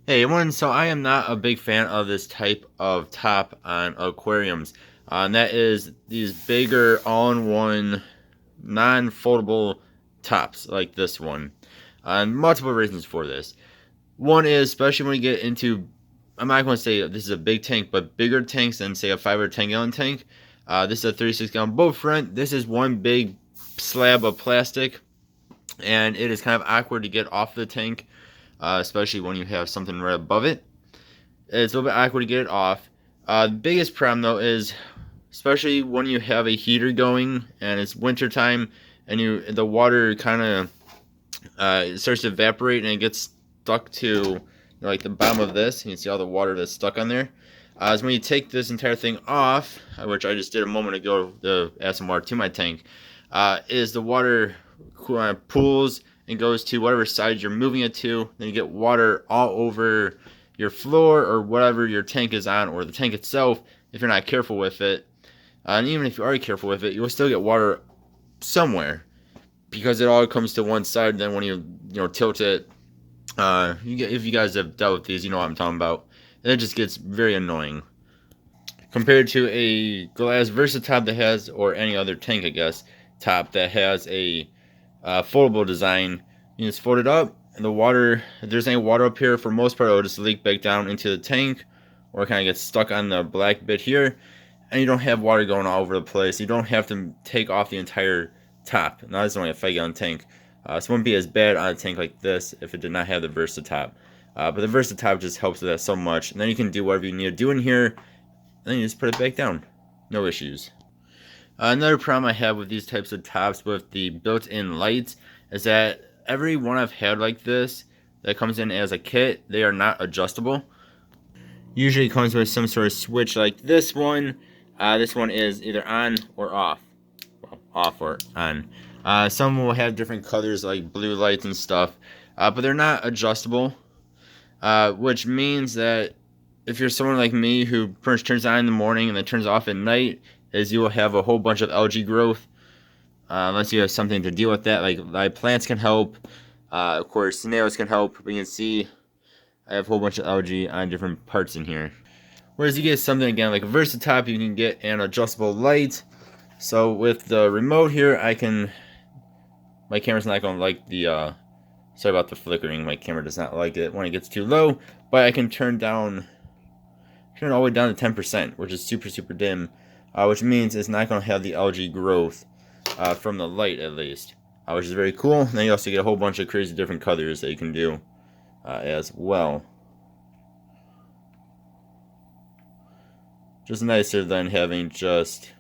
Hey everyone, so I am not a big fan of this type of top on aquariums. And that is these bigger all-in-one non-foldable tops like this one. And multiple reasons for this. One is especially when you get into, I'm not going to say this is a big tank, but bigger tanks than say a 5 or 10 gallon tank. This is a 36 gallon boat front. This is one big slab of plastic, and it is kind of awkward to get off the tank, especially when you have something right above it. It's a little bit awkward to get it off. The biggest problem though is, especially when you have a heater going and it's winter time and the water kind of it starts to evaporate and it gets stuck to like the bottom of this. You can see all the water that's stuck on there. Is when you take this entire thing off, which I just did a moment ago to add some water to my tank, is the water pools and goes to whatever side you're moving it to. Then you get water all over your floor or whatever your tank is on, or the tank itself if you're not careful with it. And even if you are careful with it, you'll still get water somewhere because it all comes to one side. Then when you tilt it, if you guys have dealt with these, you know what I'm talking about. And it just gets very annoying compared to a glass Versatile that has, or any other tank, I guess, top that has a foldable design. You just fold it up, and the water, if there's any water up here, for most part, it'll just leak back down into the tank, or kind of get stuck on the black bit here, and you don't have water going all over the place. You don't have to take off the entire top. Now, this is only a 5 gallon tank, so it wouldn't be as bad on a tank like this if it did not have the Versatile. But the Versatile just helps with that so much, and then you can do whatever you need to do in here, and then you just put it back down. No issues. Another problem I have with these types of tops with the built-in lights is that every one I've had like this that comes in as a kit, they are not adjustable. Usually it comes with some sort of switch like this one. This one is either on or off. Well, off or on. Some will have different colors like blue lights and stuff, but they're not adjustable, which means that if you're someone like me who first turns on in the morning and then turns off at night, is you will have a whole bunch of algae growth. Unless you have something to deal with that, like plants can help. Of course, snails can help. We can see I have a whole bunch of algae on different parts in here. Whereas you get something again like a Versatile, you can get an adjustable light. So with the remote here, my camera's not going to like the, sorry about the flickering, my camera does not like it when it gets too low, but I can turn it all the way down to 10%, which is super, super dim, which means it's not going to have the algae growth from the light at least, which is very cool. And then you also get a whole bunch of crazy different colors that you can do as well. Just nicer than having just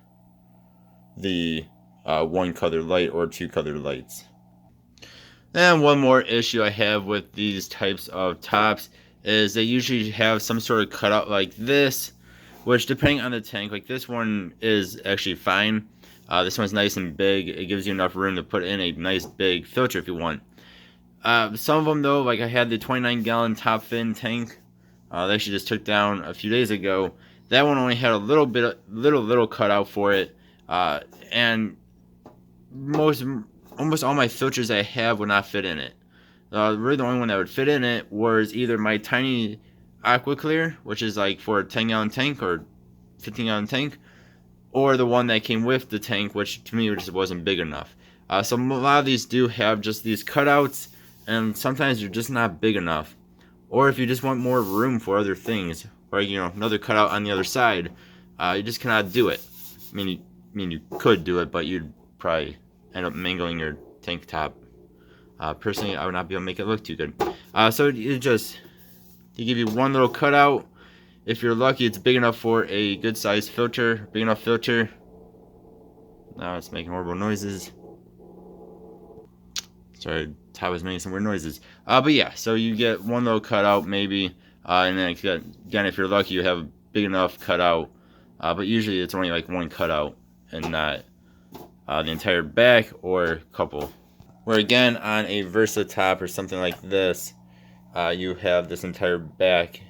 the one color light or two color lights. And one more issue I have with these types of tops is they usually have some sort of cutout like this, which depending on the tank, like this one is actually fine. This one's nice and big. It gives you enough room to put in a nice big filter if you want. Some of them though, like I had the 29 gallon top fin tank that I actually just took down a few days ago. That one only had a little cutout for it, and almost all my filters I have would not fit in it. Really the only one that would fit in it was either my tiny Aqua Clear, which is like for a 10 gallon tank or 15 gallon tank, or the one that came with the tank, which to me just wasn't big enough. So a lot of these do have just these cutouts, and sometimes they're just not big enough. Or if you just want more room for other things, or another cutout on the other side, you just cannot do it. I mean, you could do it, but you'd probably end up mangling your tank top. Personally, I would not be able to make it look too good. So they give you one little cutout. If you're lucky, it's big enough for a good sized filter. Big enough filter. Now it's making horrible noises. Sorry, Ty was making some weird noises. But yeah, so you get one little cutout maybe, and then again, if you're lucky, you have a big enough cutout. But usually it's only like one cutout and not the entire back or a couple. Where again, on a Versatile or something like this, you have this entire back.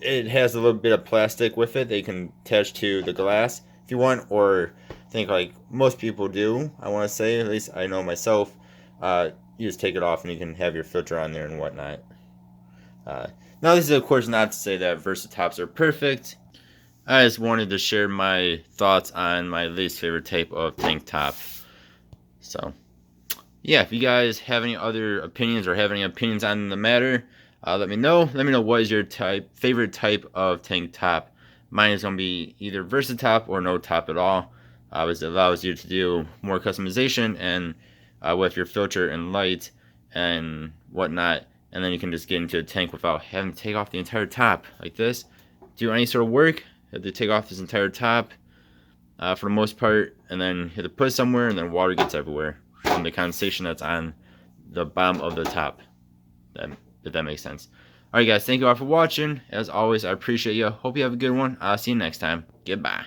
It has a little bit of plastic with it that you can attach to the glass if you want, or I think like most people do, I want to say, at least I know myself, you just take it off and you can have your filter on there and whatnot. Now, this is of course not to say that Versatops are perfect. I just wanted to share my thoughts on my least favorite type of tank top. So, yeah, if you guys have any other opinions or have any opinions on the matter, let me know. Let me know what is your favorite type of tank top. Mine is going to be either Versatop or no top at all. It allows you to do more customization and with your filter and light and whatnot. And then you can just get into a tank without having to take off the entire top like this. Do any sort of work, have to take off this entire top for the most part, and then you have to put it somewhere, and then water gets everywhere from the condensation that's on the bottom of the top. If that makes sense. Alright guys, thank you all for watching. As always, I appreciate you. Hope you have a good one. I'll see you next time. Goodbye.